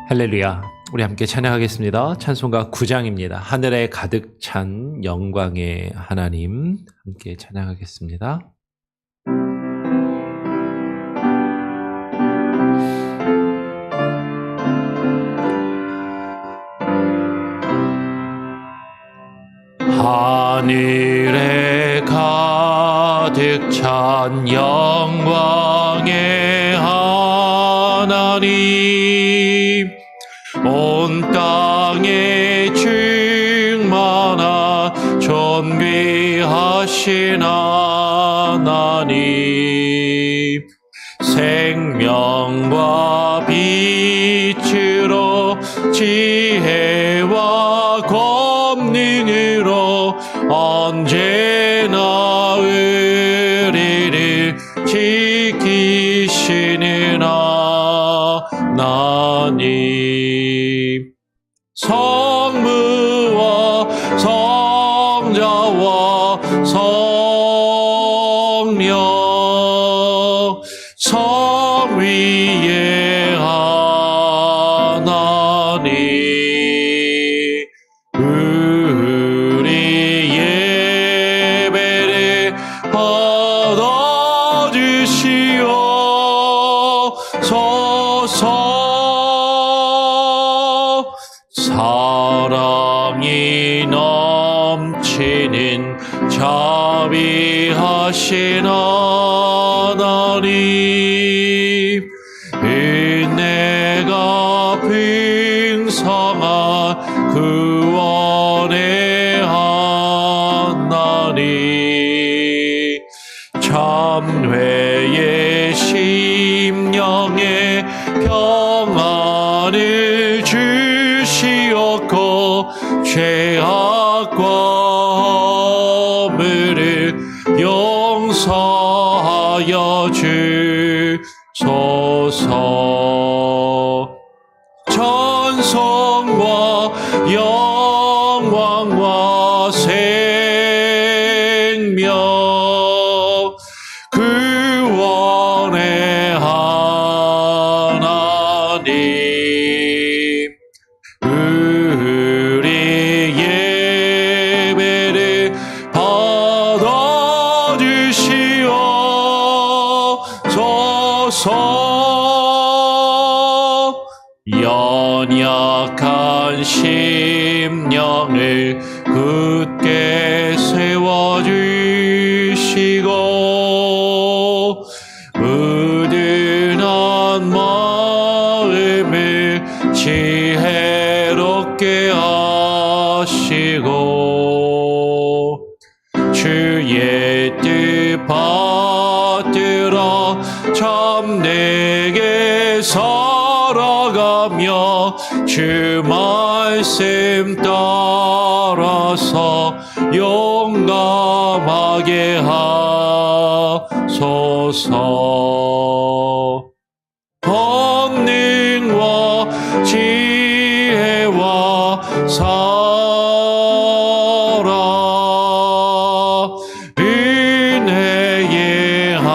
할렐루야. 우리 함께 찬양하겠습니다. 찬송가 9장입니다. 하늘에 가득 찬 영광의 하나님, 함께 찬양하겠습니다. 하늘에 가득 찬 영광의 하나님, 온 땅에 충만한 존귀하신 하나님, 생명과 빛으로 지혜와 권능으로 언제나 우리를 지키시는 하나님, 성부와 성자와 성령, 성위의 하나님, 우리 예배를 받아주시옵소서. 사랑이 넘치는 자비하신 하나님, 은혜가 풍성한 구원의 하나님, 참회의 심령에 평안을 주시옵고 죄악과 허물을 용서하여 주소서. 찬송과 영광과 생명, 구원의 하나님, 우리 예배를 받아주시옵소서. 연약한 심령을 굳게 세워주시고 우둔한 마음을 지혜롭게 하시고 주의 뜻 받들어 참되게 살아가며 주 말씀 따라서 용감하게 하소서. 권능과 지혜와 사랑, 은혜의 하나님,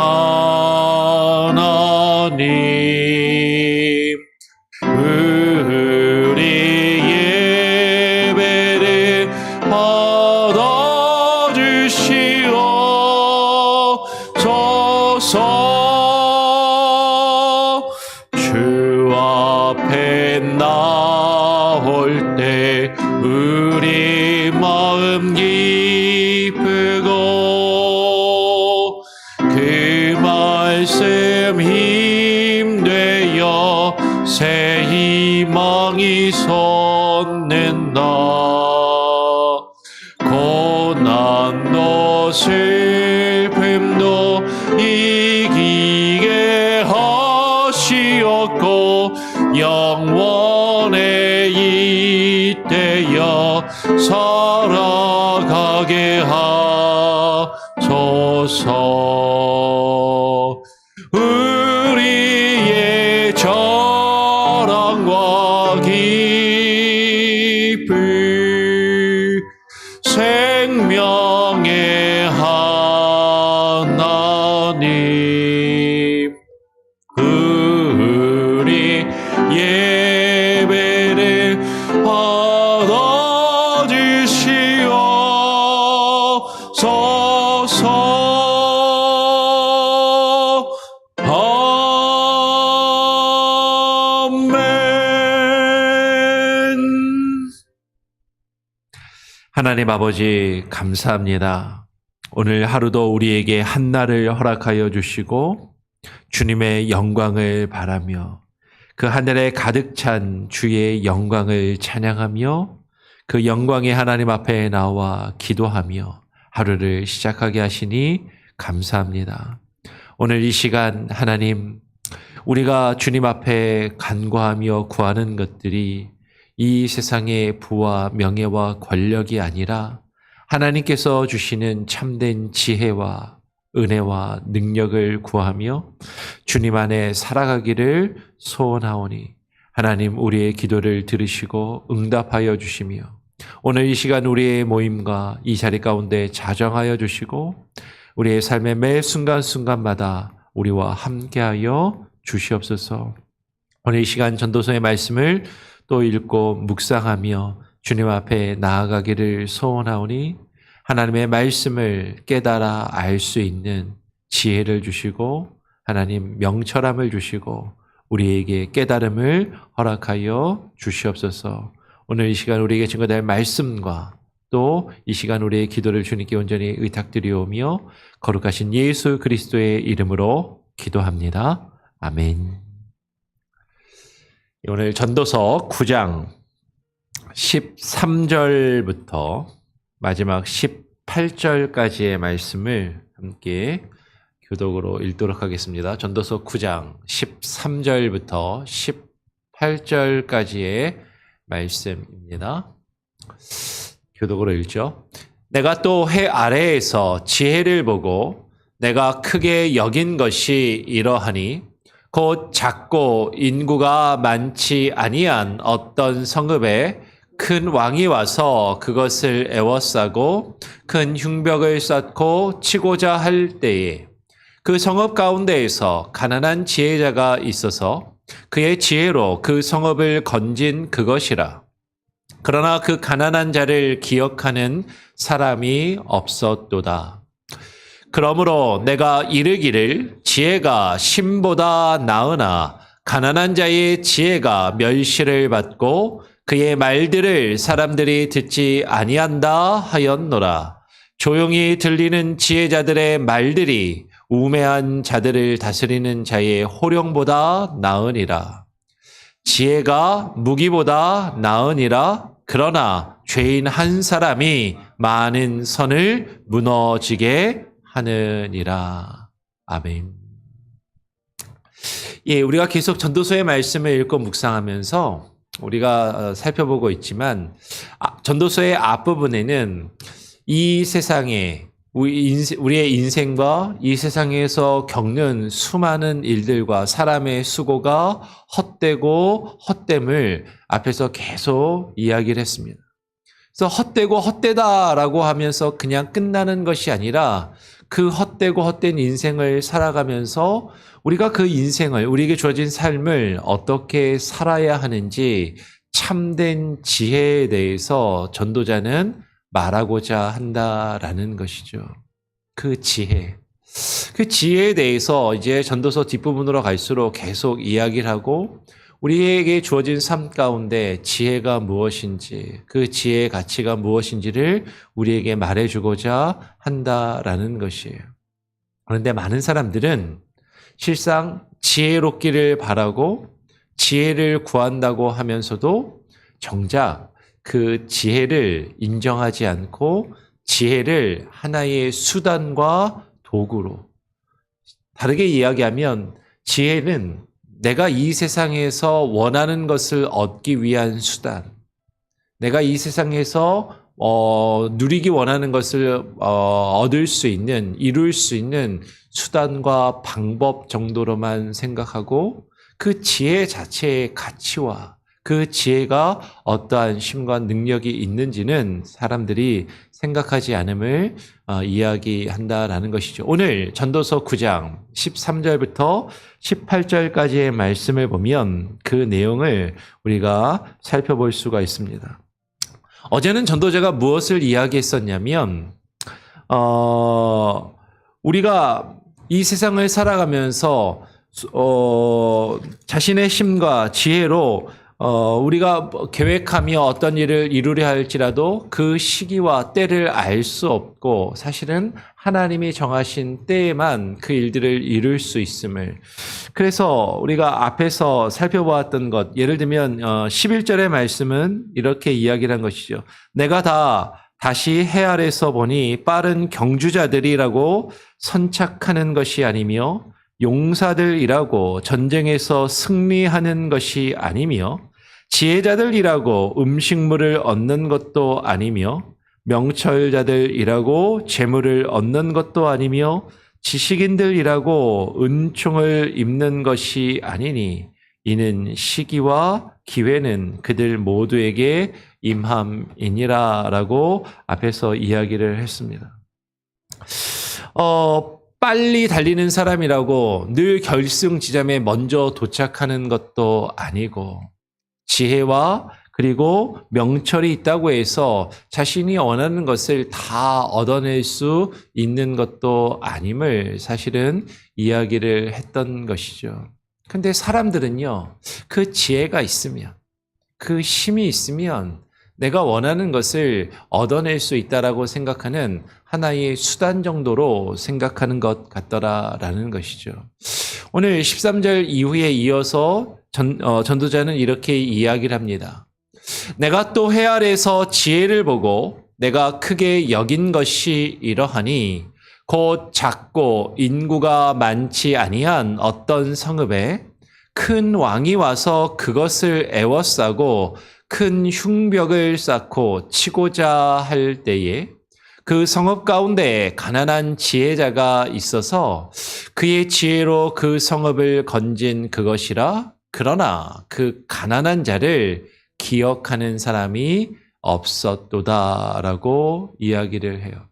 우리 예배를 받아주시옵소서. 주 앞에 나올 때 우리 마음 기쁘고 그 말씀 힘되어 새 희망이 솟는다. 고난도 슬픔도 이기게 하시었고 영원에 잇대어 살아가게 하소서. 우리의 자랑과 기쁨, 생명의 하나님, 우리 예배를 받아주시옵소서. 아멘. 하나님 아버지 감사합니다. 오늘 하루도 우리에게 한날을 허락하여 주시고 주님의 영광을 바라며 그 하늘에 가득 찬 주의 영광을 찬양하며 그 영광의 하나님 앞에 나와 기도하며 하루를 시작하게 하시니 감사합니다. 오늘 이 시간 하나님, 우리가 주님 앞에 간구하며 구하는 것들이 이 세상의 부와 명예와 권력이 아니라 하나님께서 주시는 참된 지혜와 은혜와 능력을 구하며 주님 안에 살아가기를 소원하오니 하나님 우리의 기도를 들으시고 응답하여 주시며 오늘 이 시간 우리의 모임과 이 자리 가운데 자정하여 주시고 우리의 삶의 매 순간순간마다 우리와 함께하여 주시옵소서. 오늘 이 시간 전도서의 말씀을 또 읽고 묵상하며 주님 앞에 나아가기를 소원하오니 하나님의 말씀을 깨달아 알 수 있는 지혜를 주시고 하나님 명철함을 주시고 우리에게 깨달음을 허락하여 주시옵소서. 오늘 이 시간 우리에게 증거될 말씀과 또 이 시간 우리의 기도를 주님께 온전히 의탁드리오며 거룩하신 예수 그리스도의 이름으로 기도합니다. 아멘. 오늘 전도서 9장 13절부터 마지막 18절까지의 말씀을 함께 교독으로 읽도록 하겠습니다. 전도서 9장 13절부터 18절까지의 말씀입니다. 교독으로 읽죠. 내가 또 해 아래에서 지혜를 보고 내가 크게 여긴 것이 이러하니 곧 작고 인구가 많지 아니한 어떤 성읍에 큰 왕이 와서 그것을 에워싸고 큰 흉벽을 쌓고 치고자 할 때에 그 성읍 가운데에서 가난한 지혜자가 있어서 그의 지혜로 그 성읍을 건진 그것이라. 그러나 그 가난한 자를 기억하는 사람이 없었도다. 그러므로 내가 이르기를 지혜가 신보다 나으나 가난한 자의 지혜가 멸시를 받고 그의 말들을 사람들이 듣지 아니한다 하였노라. 조용히 들리는 지혜자들의 말들이 우매한 자들을 다스리는 자의 호령보다 나으니라. 지혜가 무기보다 나으니라. 그러나 죄인 한 사람이 많은 선을 무너지게 하느니라. 아멘. 예, 우리가 계속 전도서의 말씀을 읽고 묵상하면서 우리가 살펴보고 있지만 전도서의 앞부분에는 이 세상에 우리의 인생과 이 세상에서 겪는 수많은 일들과 사람의 수고가 헛되고 헛됨을 앞에서 계속 이야기를 했습니다. 그래서 헛되고 헛되다라고 하면서 그냥 끝나는 것이 아니라 그 헛되고 헛된 인생을 살아가면서 우리가 그 인생을, 우리에게 주어진 삶을 어떻게 살아야 하는지 참된 지혜에 대해서 전도자는 말하고자 한다라는 것이죠. 그 지혜. 그 지혜에 대해서 이제 전도서 뒷부분으로 갈수록 계속 이야기를 하고 우리에게 주어진 삶 가운데 지혜가 무엇인지, 그 지혜의 가치가 무엇인지를 우리에게 말해주고자 한다라는 것이에요. 그런데 많은 사람들은 실상 지혜롭기를 바라고 지혜를 구한다고 하면서도 정작 그 지혜를 인정하지 않고 지혜를 하나의 수단과 도구로, 다르게 이야기하면 지혜는 내가 이 세상에서 원하는 것을 얻기 위한 수단, 내가 이 세상에서 누리기 원하는 것을 얻을 수 있는, 이룰 수 있는 수단과 방법 정도로만 생각하고 그 지혜 자체의 가치와 그 지혜가 어떠한 힘과 능력이 있는지는 사람들이 생각하지 않음을 이야기한다라는 것이죠. 오늘 전도서 9장 13절부터 18절까지의 말씀을 보면 그 내용을 우리가 살펴볼 수가 있습니다. 어제는 전도자가 무엇을 이야기했었냐면 우리가 이 세상을 살아가면서 자신의 힘과 지혜로 우리가 계획하며 어떤 일을 이루려 할지라도 그 시기와 때를 알 수 없고 사실은 하나님이 정하신 때에만 그 일들을 이룰 수 있음을, 그래서 우리가 앞에서 살펴보았던 것, 예를 들면 11절의 말씀은 이렇게 이야기를 한 것이죠. 내가 다시 해 아래서 보니 빠른 경주자들이라고 선착하는 것이 아니며 용사들이라고 전쟁에서 승리하는 것이 아니며 지혜자들이라고 음식물을 얻는 것도 아니며 명철자들이라고 재물을 얻는 것도 아니며 지식인들이라고 은총을 입는 것이 아니니 이는 시기와 기회는 그들 모두에게 임함이니라라고 앞에서 이야기를 했습니다. 빨리 달리는 사람이라고 늘 결승 지점에 먼저 도착하는 것도 아니고 지혜와 그리고 명철이 있다고 해서 자신이 원하는 것을 다 얻어낼 수 있는 것도 아님을 사실은 이야기를 했던 것이죠. 근데 사람들은요, 그 지혜가 있으면, 그 힘이 있으면 내가 원하는 것을 얻어낼 수 있다라고 생각하는 하나의 수단 정도로 생각하는 것 같더라라는 것이죠. 오늘 13절 이후에 이어서 전도자는 이렇게 이야기를 합니다. 내가 또 해 아래에서 지혜를 보고 내가 크게 여긴 것이 이러하니 곧 작고 인구가 많지 아니한 어떤 성읍에 큰 왕이 와서 그것을 애워싸고 큰 흉벽을 쌓고 치고자 할 때에 그 성읍 가운데 가난한 지혜자가 있어서 그의 지혜로 그 성읍을 건진 그것이라. 그러나 그 가난한 자를 기억하는 사람이 없었도다라고 이야기를 해요.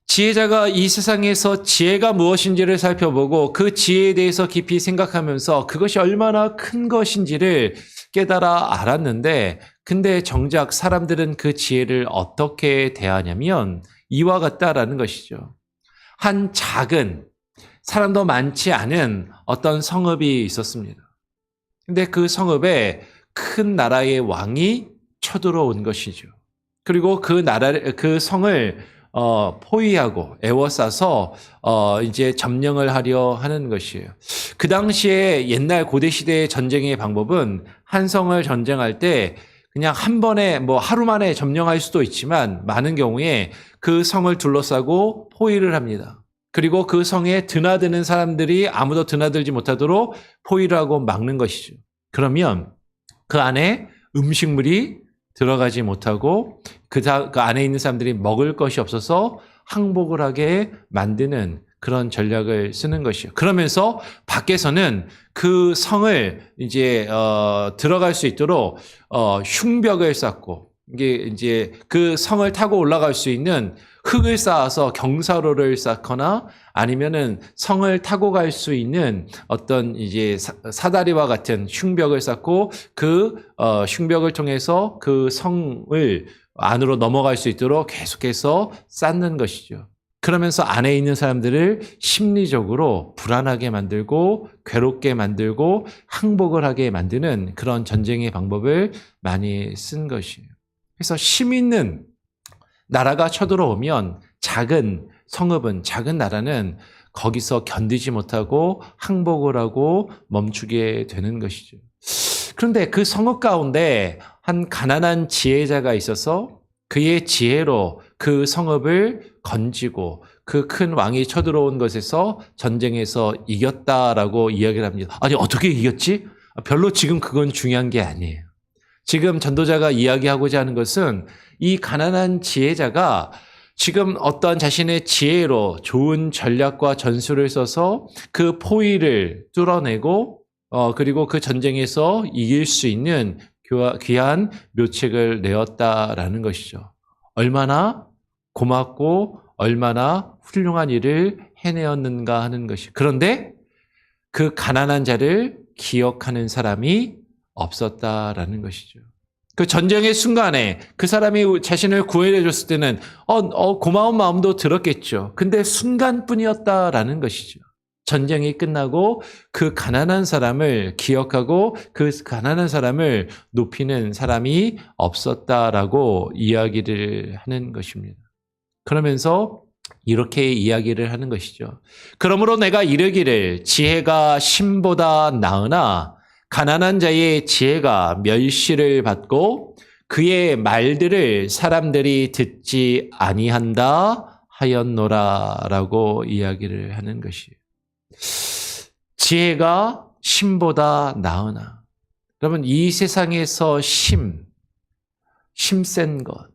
지혜자가 이 세상에서 지혜가 무엇인지를 살펴보고 그 지혜에 대해서 깊이 생각하면서 그것이 얼마나 큰 것인지를 깨달아 알았는데, 근데 정작 사람들은 그 지혜를 어떻게 대하냐면 이와 같다라는 것이죠. 한 작은, 사람도 많지 않은 어떤 성읍이 있었습니다. 근데 그 성읍에 큰 나라의 왕이 쳐들어온 것이죠. 그리고 그 성을 포위하고 애워싸서 이제 점령을 하려 하는 것이에요. 그 당시에 옛날 고대 시대의 전쟁의 방법은 한 성을 전쟁할 때 그냥 한 번에 하루 만에 점령할 수도 있지만 많은 경우에 그 성을 둘러싸고 포위를 합니다. 그리고 그 성에 드나드는 사람들이 아무도 드나들지 못하도록 포위를 하고 막는 것이죠. 그러면 그 안에 음식물이 들어가지 못하고 그 안에 있는 사람들이 먹을 것이 없어서 항복을 하게 만드는 그런 전략을 쓰는 것이요. 그러면서 밖에서는 그 성을 이제 들어갈 수 있도록 흉벽을 쌓고, 이게 이제 그 성을 타고 올라갈 수 있는 흙을 쌓아서 경사로를 쌓거나 아니면은 성을 타고 갈 수 있는 어떤 이제 사다리와 같은 흉벽을 쌓고 그 흉벽을 통해서 그 성을 안으로 넘어갈 수 있도록 계속해서 쌓는 것이죠. 그러면서 안에 있는 사람들을 심리적으로 불안하게 만들고 괴롭게 만들고 항복을 하게 만드는 그런 전쟁의 방법을 많이 쓴 것이에요. 그래서 힘 있는 나라가 쳐들어오면 작은 성읍은, 작은 나라는 거기서 견디지 못하고 항복을 하고 멈추게 되는 것이죠. 그런데 그 성읍 가운데 한 가난한 지혜자가 있어서 그의 지혜로 그 성읍을 건지고 그 큰 왕이 쳐들어온 것에서 전쟁에서 이겼다라고 이야기를 합니다. 아니, 어떻게 이겼지? 별로 지금 그건 중요한 게 아니에요. 지금 전도자가 이야기하고자 하는 것은 이 가난한 지혜자가 지금 어떤 자신의 지혜로 좋은 전략과 전술을 써서 그 포위를 뚫어내고 그리고 그 전쟁에서 이길 수 있는 귀한 묘책을 내었다라는 것이죠. 얼마나 고맙고 얼마나 훌륭한 일을 해내었는가 하는 것이. 그런데 그 가난한 자를 기억하는 사람이 없었다라는 것이죠. 그 전쟁의 순간에 그 사람이 자신을 구해내 줬을 때는 고마운 마음도 들었겠죠. 근데 순간뿐이었다라는 것이죠. 전쟁이 끝나고 그 가난한 사람을 기억하고 그 가난한 사람을 높이는 사람이 없었다라고 이야기를 하는 것입니다. 그러면서 이렇게 이야기를 하는 것이죠. 그러므로 내가 이르기를 지혜가 심보다 나으나 가난한 자의 지혜가 멸시를 받고 그의 말들을 사람들이 듣지 아니한다 하였노라라고 이야기를 하는 것이에요. 지혜가 심보다 나으나. 여러분, 이 세상에서 힘센 것,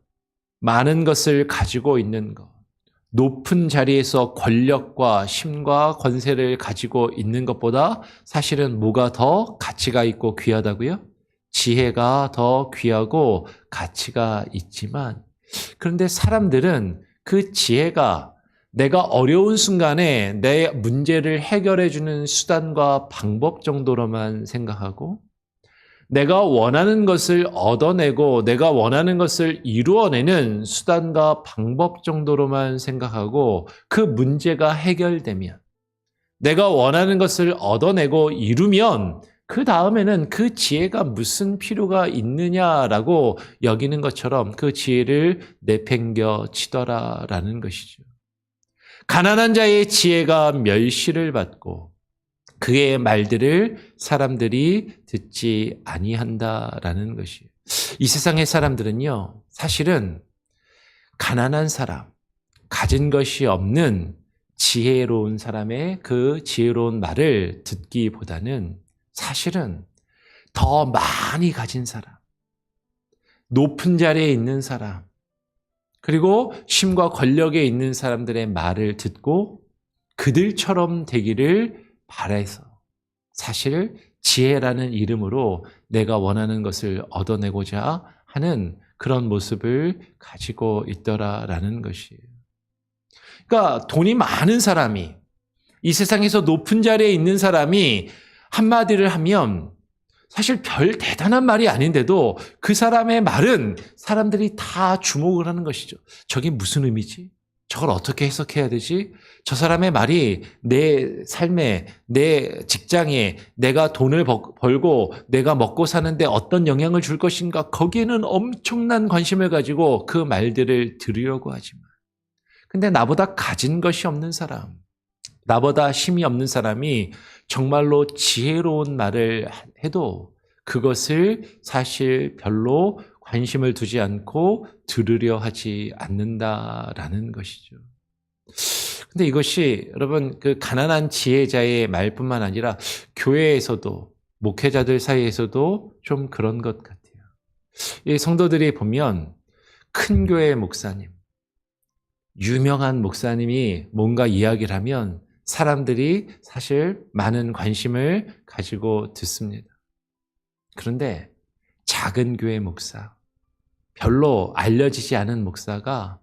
많은 것을 가지고 있는 것, 높은 자리에서 권력과 힘과 권세를 가지고 있는 것보다 사실은 뭐가 더 가치가 있고 귀하다고요? 지혜가 더 귀하고 가치가 있지만, 그런데 사람들은 그 지혜가 내가 어려운 순간에 내 문제를 해결해 주는 수단과 방법 정도로만 생각하고, 내가 원하는 것을 얻어내고 내가 원하는 것을 이루어내는 수단과 방법 정도로만 생각하고, 그 문제가 해결되면, 내가 원하는 것을 얻어내고 이루면 그 다음에는 그 지혜가 무슨 필요가 있느냐라고 여기는 것처럼 그 지혜를 내팽겨 치더라라는 것이죠. 가난한 자의 지혜가 멸시를 받고 그의 말들을 사람들이 듣지 아니한다라는 것이에요. 이 세상의 사람들은요, 사실은 가난한 사람, 가진 것이 없는 지혜로운 사람의 그 지혜로운 말을 듣기보다는 사실은 더 많이 가진 사람, 높은 자리에 있는 사람, 그리고 힘과 권력에 있는 사람들의 말을 듣고 그들처럼 되기를 바라서 사실 지혜라는 이름으로 내가 원하는 것을 얻어내고자 하는 그런 모습을 가지고 있더라라는 것이에요. 그러니까 돈이 많은 사람이, 이 세상에서 높은 자리에 있는 사람이 한마디를 하면 사실 별 대단한 말이 아닌데도 그 사람의 말은 사람들이 다 주목을 하는 것이죠. 저게 무슨 의미지? 저걸 어떻게 해석해야 되지? 저 사람의 말이 내 삶에, 내 직장에 내가 돈을 벌고 내가 먹고 사는데 어떤 영향을 줄 것인가? 거기에는 엄청난 관심을 가지고 그 말들을 들으려고 하지만, 근데 나보다 가진 것이 없는 사람, 나보다 힘이 없는 사람이 정말로 지혜로운 말을 해도 그것을 사실 별로 관심을 두지 않고 들으려 하지 않는다라는 것이죠. 근데 이것이 여러분, 그 가난한 지혜자의 말뿐만 아니라 교회에서도, 목회자들 사이에서도 좀 그런 것 같아요. 이 성도들이 보면 큰 교회 목사님, 유명한 목사님이 뭔가 이야기를 하면 사람들이 사실 많은 관심을 가지고 듣습니다. 그런데 작은 교회 목사, 별로 알려지지 않은 목사가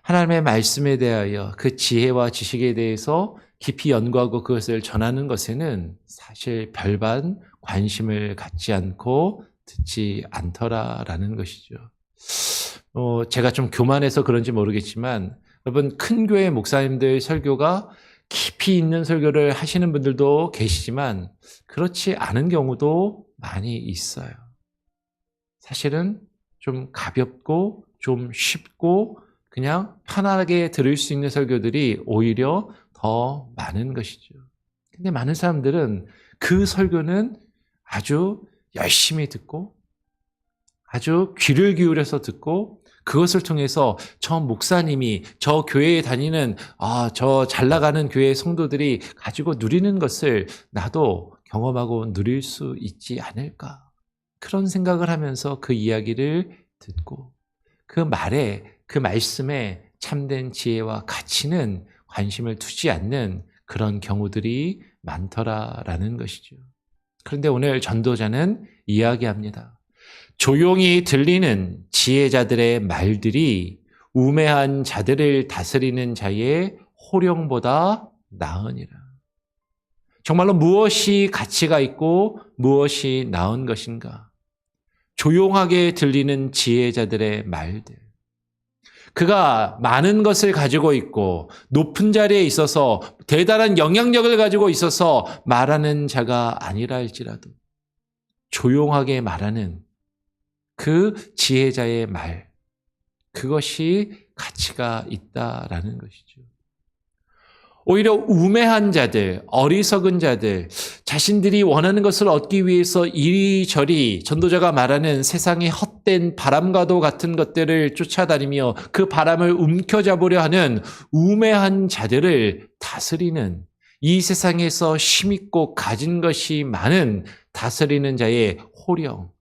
하나님의 말씀에 대하여 그 지혜와 지식에 대해서 깊이 연구하고 그것을 전하는 것에는 사실 별반 관심을 갖지 않고 듣지 않더라라는 것이죠. 제가 좀 교만해서 그런지 모르겠지만 여러분, 큰 교회 목사님들 설교가 깊이 있는 설교를 하시는 분들도 계시지만 그렇지 않은 경우도 많이 있어요. 사실은 좀 가볍고 좀 쉽고 그냥 편하게 들을 수 있는 설교들이 오히려 더 많은 것이죠. 근데 많은 사람들은 그 설교는 아주 열심히 듣고 아주 귀를 기울여서 듣고 그것을 통해서 저 목사님이, 저 교회에 다니는 저 잘 나가는 교회 성도들이 가지고 누리는 것을 나도 경험하고 누릴 수 있지 않을까, 그런 생각을 하면서 그 이야기를 듣고 그 말에, 그 말씀에 참된 지혜와 가치는 관심을 두지 않는 그런 경우들이 많더라라는 것이죠. 그런데 오늘 전도자는 이야기합니다. 조용히 들리는 지혜자들의 말들이 우매한 자들을 다스리는 자의 호령보다 나으니라. 정말로 무엇이 가치가 있고 무엇이 나은 것인가? 조용하게 들리는 지혜자들의 말들. 그가 많은 것을 가지고 있고 높은 자리에 있어서 대단한 영향력을 가지고 있어서 말하는 자가 아니라 할지라도 조용하게 말하는 그 지혜자의 말, 그것이 가치가 있다라는 것이죠. 오히려 우매한 자들, 어리석은 자들, 자신들이 원하는 것을 얻기 위해서 이리저리 전도자가 말하는 세상의 헛된 바람과도 같은 것들을 쫓아다니며 그 바람을 움켜잡으려 하는 우매한 자들을 다스리는, 이 세상에서 힘있고 가진 것이 많은 다스리는 자의 호령,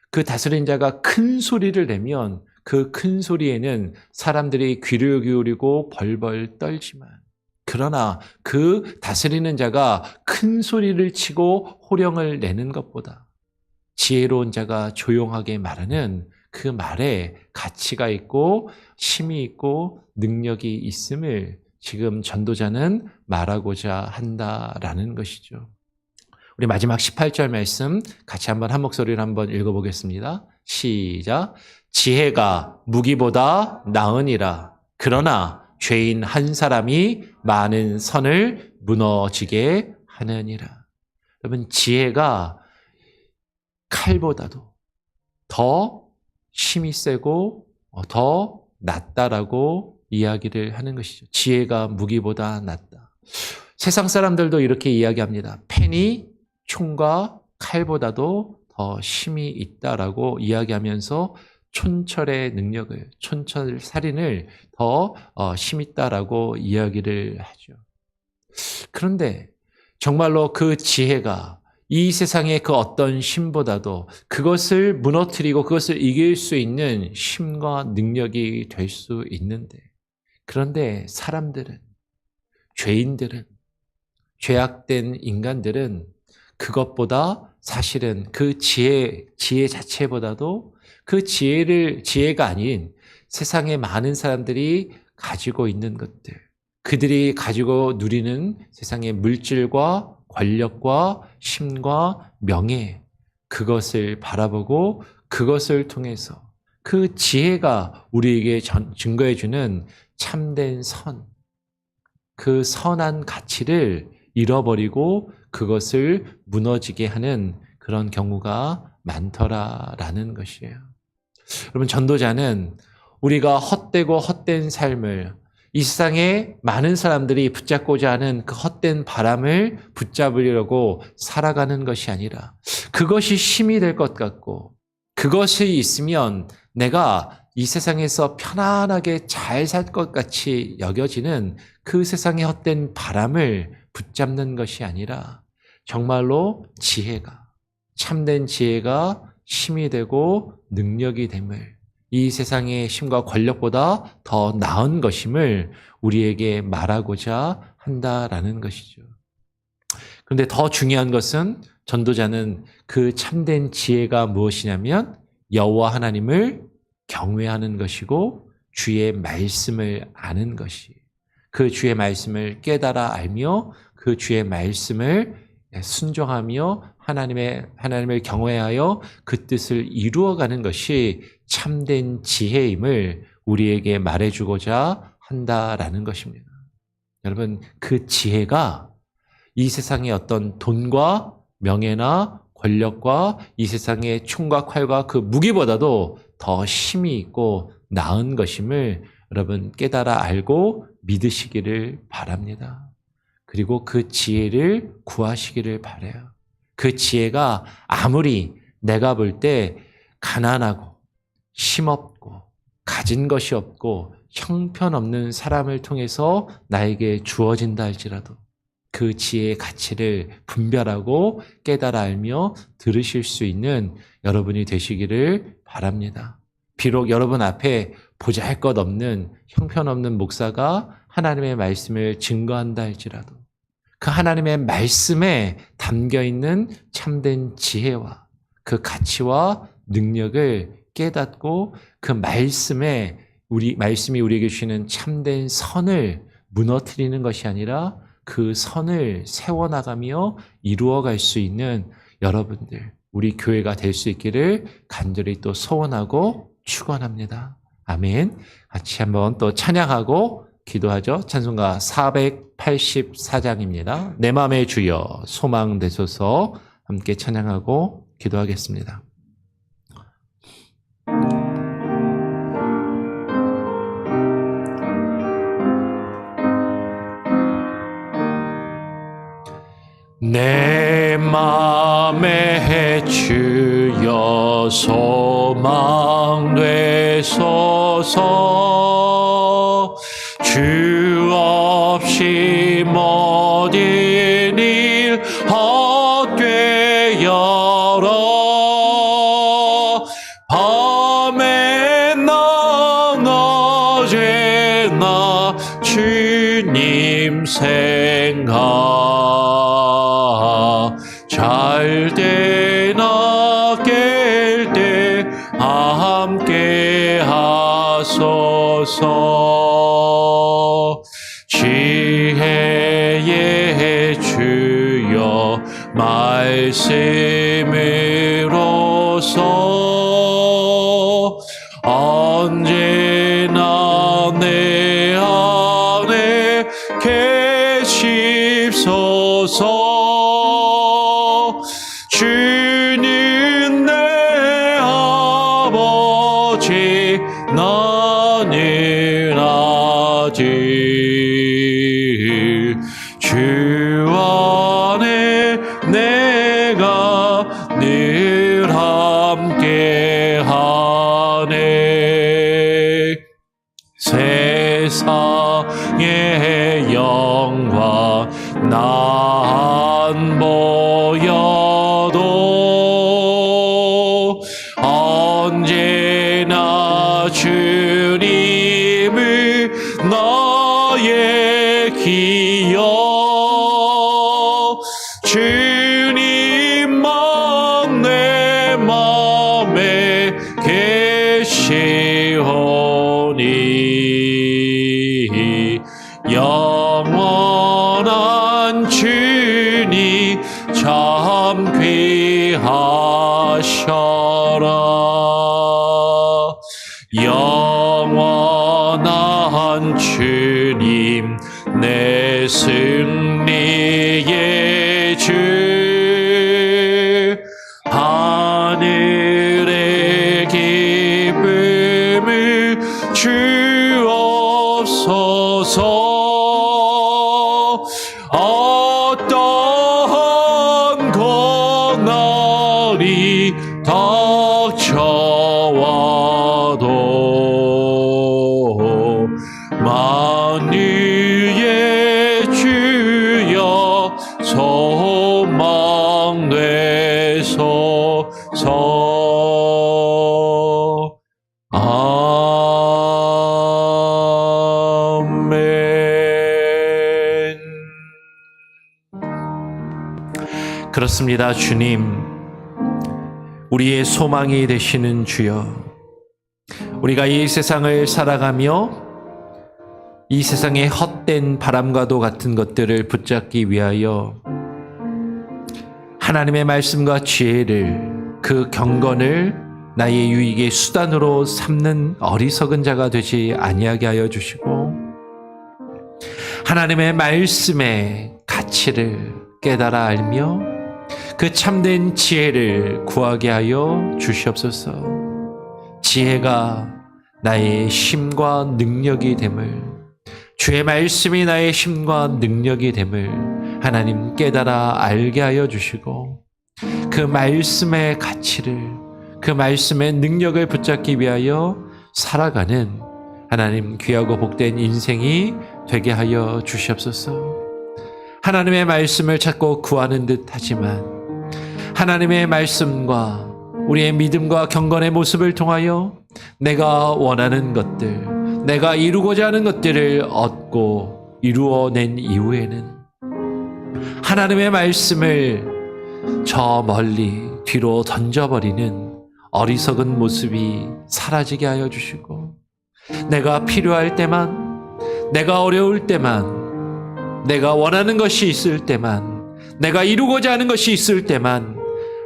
그 다스리는 자가 큰 소리를 내면 그 큰 소리에는 사람들이 귀를 기울이고 벌벌 떨지만, 그러나 그 다스리는 자가 큰 소리를 치고 호령을 내는 것보다 지혜로운 자가 조용하게 말하는 그 말에 가치가 있고 힘이 있고 능력이 있음을 지금 전도자는 말하고자 한다라는 것이죠. 우리 마지막 18절 말씀 같이 한번 한 목소리로 한번 읽어보겠습니다. 시작. 지혜가 무기보다 나으니라. 그러나 죄인 한 사람이 많은 선을 무너지게 하느니라. 여러분, 지혜가 칼보다도 더 힘이 세고 더 낫다라고 이야기를 하는 것이죠. 지혜가 무기보다 낫다. 세상 사람들도 이렇게 이야기합니다. 펜이 총과 칼보다도 더 힘이 있다라고 이야기하면서 촌철의 능력을, 촌철 살인을 더 힘있다라고 이야기를 하죠. 그런데 정말로 그 지혜가 이 세상의 그 어떤 힘보다도 그것을 무너뜨리고 그것을 이길 수 있는 힘과 능력이 될 수 있는데, 그런데 사람들은, 죄인들은, 죄악된 인간들은 그것보다 사실은 그 지혜 자체보다도 그 지혜가 아닌 세상의 많은 사람들이 가지고 있는 것들, 그들이 가지고 누리는 세상의 물질과 권력과 힘과 명예, 그것을 바라보고 그것을 통해서 그 지혜가 우리에게 증거해주는 참된 선, 그 선한 가치를 잃어버리고 그것을 무너지게 하는 그런 경우가 많더라라는 것이에요. 여러분, 전도자는 우리가 헛되고 헛된 삶을, 이 세상에 많은 사람들이 붙잡고자 하는 그 헛된 바람을 붙잡으려고 살아가는 것이 아니라, 그것이 힘이 될 것 같고 그것이 있으면 내가 이 세상에서 편안하게 잘 살 것 같이 여겨지는 그 세상의 헛된 바람을 붙잡는 것이 아니라, 정말로 지혜가, 참된 지혜가 힘이 되고 능력이 됨을, 이 세상의 힘과 권력보다 더 나은 것임을 우리에게 말하고자 한다라는 것이죠. 그런데 더 중요한 것은, 전도자는 그 참된 지혜가 무엇이냐면 여호와 하나님을 경외하는 것이고 주의 말씀을 아는 것이, 그 주의 말씀을 깨달아 알며 그 주의 말씀을 순종하며 하나님을 경외하여 그 뜻을 이루어가는 것이 참된 지혜임을 우리에게 말해주고자 한다라는 것입니다. 여러분, 그 지혜가 이 세상의 어떤 돈과 명예나 권력과 이 세상의 총과 칼과 그 무기보다도 더 힘이 있고 나은 것임을 여러분 깨달아 알고 믿으시기를 바랍니다. 그리고 그 지혜를 구하시기를 바라요. 그 지혜가 아무리 내가 볼 때 가난하고 힘없고 가진 것이 없고 형편없는 사람을 통해서 나에게 주어진다 할지라도 그 지혜의 가치를 분별하고 깨달아 알며 들으실 수 있는 여러분이 되시기를 바랍니다. 비록 여러분 앞에 보잘것없는 형편없는 목사가 하나님의 말씀을 증거한다 할지라도 그 하나님의 말씀에 담겨있는 참된 지혜와 그 가치와 능력을 깨닫고 그 말씀에 우리 말씀이 우리에게 주시는 참된 선을 무너뜨리는 것이 아니라 그 선을 세워나가며 이루어갈 수 있는 여러분들, 우리 교회가 될 수 있기를 간절히 또 소원하고 축원합니다. 아멘. 같이 한번 또 찬양하고 기도하죠. 찬송가 484장입니다. 내 맘의 주여 소망 되소서. 함께 찬양하고 기도하겠습니다. 내 맘의 주여 소망 되소서. 주 없이 모든 일 헛되어라. 밤에나 낮에나 주님 생각, 잘 때나 깰 때 함께 하소서. 지혜의 주여 말씀으로서 언제나 내 안에 계십소서. 주는 내 아버지 나는 아들, 주 안에 내가 늘 함께하네. 세상의 영광 나 안 보여도 언제나 주님을 나의 기억, 주님만 내 맘에 계시오니 영원한 주님 참 귀하셔라. 영원한 주님 내 승리의 주, 하늘의 기쁨을 주옵소서. 어떠한 고난이 닥쳐와도 만유의 주여 소망 되소서. 아멘. 그렇습니다. 주님, 우리의 소망이 되시는 주여, 우리가 이 세상을 살아가며 이 세상의 헛된 바람과도 같은 것들을 붙잡기 위하여 하나님의 말씀과 지혜를, 그 경건을 나의 유익의 수단으로 삼는 어리석은 자가 되지 아니하게 하여 주시고, 하나님의 말씀의 가치를 깨달아 알며 그 참된 지혜를 구하게 하여 주시옵소서. 지혜가 나의 힘과 능력이 됨을, 주의 말씀이 나의 힘과 능력이 됨을 하나님 깨달아 알게 하여 주시고, 그 말씀의 가치를, 그 말씀의 능력을 붙잡기 위하여 살아가는 하나님 귀하고 복된 인생이 되게 하여 주시옵소서. 하나님의 말씀을 찾고 구하는 듯 하지만 하나님의 말씀과 우리의 믿음과 경건의 모습을 통하여 내가 원하는 것들, 내가 이루고자 하는 것들을 얻고 이루어낸 이후에는 하나님의 말씀을 저 멀리 뒤로 던져버리는 어리석은 모습이 사라지게 하여 주시고, 내가 필요할 때만, 내가 어려울 때만, 내가 원하는 것이 있을 때만, 내가 이루고자 하는 것이 있을 때만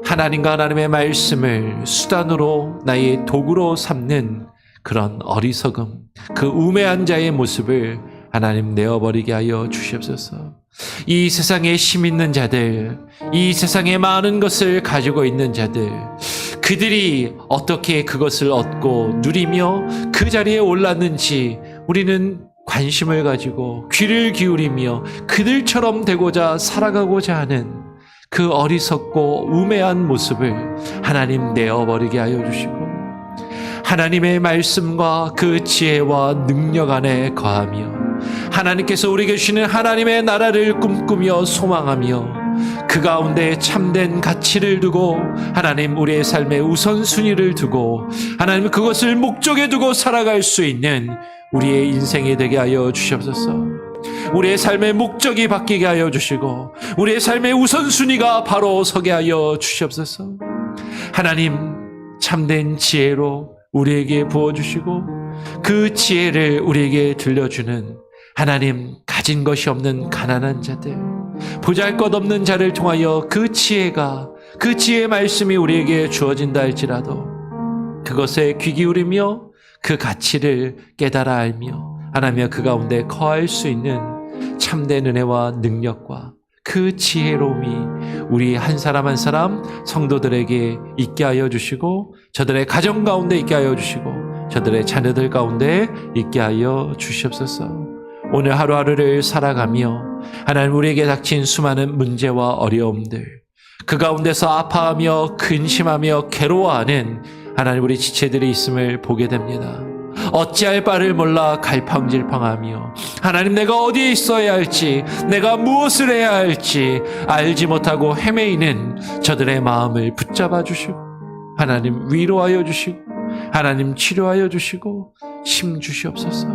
하나님과 하나님의 말씀을 수단으로 나의 도구로 삼는 그런 어리석음, 그 우매한 자의 모습을 하나님 내어버리게 하여 주시옵소서. 이 세상에 힘 있는 자들, 이 세상에 많은 것을 가지고 있는 자들, 그들이 어떻게 그것을 얻고 누리며 그 자리에 올랐는지 우리는 관심을 가지고 귀를 기울이며 그들처럼 되고자 살아가고자 하는 그 어리석고 우매한 모습을 하나님 내어버리게 하여 주시고, 하나님의 말씀과 그 지혜와 능력 안에 거하며 하나님께서 우리에게 주시는 하나님의 나라를 꿈꾸며 소망하며 그 가운데 참된 가치를 두고 하나님 우리의 삶의 우선순위를 두고 하나님 그것을 목적에 두고 살아갈 수 있는 우리의 인생이 되게 하여 주시옵소서. 우리의 삶의 목적이 바뀌게 하여 주시고 우리의 삶의 우선순위가 바로 서게 하여 주시옵소서. 하나님 참된 지혜로 우리에게 부어주시고 그 지혜를 우리에게 들려주는 하나님, 가진 것이 없는 가난한 자들, 보잘것없는 자를 통하여 그 지혜가, 그 지혜의 말씀이 우리에게 주어진다 할지라도 그것에 귀 기울이며 그 가치를 깨달아 알며 하나며 그 가운데 거할 수 있는 참된 은혜와 능력과 그 지혜로움이 우리 한 사람 한 사람 성도들에게 있게 하여 주시고 저들의 가정 가운데 있게 하여 주시고 저들의 자녀들 가운데 있게 하여 주시옵소서. 오늘 하루하루를 살아가며 하나님 우리에게 닥친 수많은 문제와 어려움들, 그 가운데서 아파하며 근심하며 괴로워하는 하나님 우리 지체들이 있음을 보게 됩니다. 어찌할 바를 몰라 갈팡질팡하며 하나님 내가 어디에 있어야 할지, 내가 무엇을 해야 할지 알지 못하고 헤매이는 저들의 마음을 붙잡아 주시고 하나님 위로하여 주시고 하나님 치료하여 주시고 힘 주시옵소서.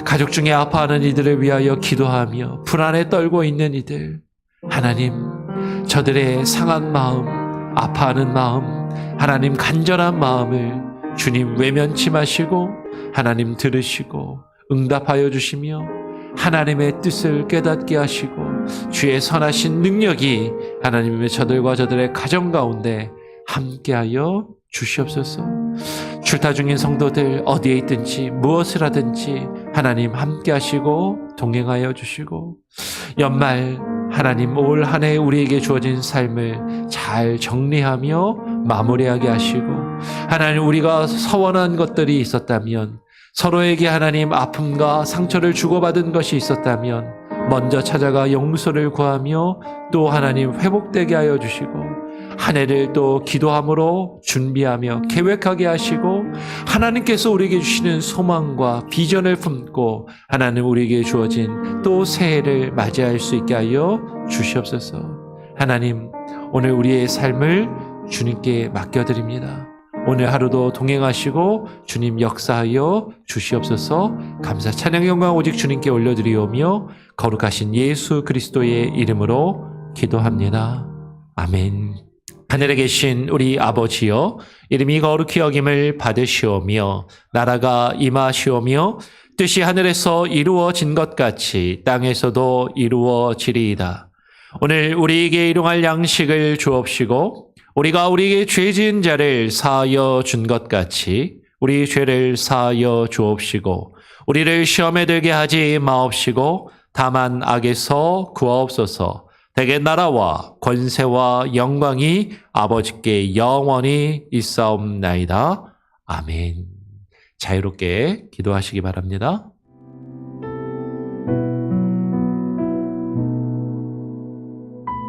가족 중에 아파하는 이들을 위하여 기도하며 불안에 떨고 있는 이들, 하나님 저들의 상한 마음, 아파하는 마음, 하나님 간절한 마음을 주님 외면치 마시고 하나님 들으시고 응답하여 주시며 하나님의 뜻을 깨닫게 하시고 주의 선하신 능력이 하나님의 저들과 저들의 가정 가운데 함께하여 주시옵소서. 출타 중인 성도들 어디에 있든지 무엇을 하든지 하나님 함께 하시고 동행하여 주시고 연말 하나님 올 한 해 우리에게 주어진 삶을 잘 정리하며 마무리하게 하시고 하나님 우리가 서원한 것들이 있었다면 서로에게 하나님 아픔과 상처를 주고받은 것이 있었다면 먼저 찾아가 용서를 구하며 또 하나님 회복되게 하여 주시고 한 해를 또 기도함으로 준비하며 계획하게 하시고 하나님께서 우리에게 주시는 소망과 비전을 품고 하나님 우리에게 주어진 또 새해를 맞이할 수 있게 하여 주시옵소서. 하나님 오늘 우리의 삶을 주님께 맡겨드립니다. 오늘 하루도 동행하시고 주님 역사하여 주시옵소서. 감사 찬양 영광 오직 주님께 올려드리오며 거룩하신 예수 그리스도의 이름으로 기도합니다. 아멘. 하늘에 계신 우리 아버지여, 이름이 거룩히 여김을 받으시오며 나라가 임하시오며 뜻이 하늘에서 이루어진 것 같이 땅에서도 이루어지리이다. 오늘 우리에게 일용할 양식을 주옵시고 우리가 우리에게 죄 지은 자를 사하여 준 것 같이 우리 죄를 사하여 주옵시고 우리를 시험에 들게 하지 마옵시고 다만 악에서 구하옵소서. 대개 나라와 권세와 영광이 아버지께 영원히 있사옵나이다. 아멘. 자유롭게 기도하시기 바랍니다.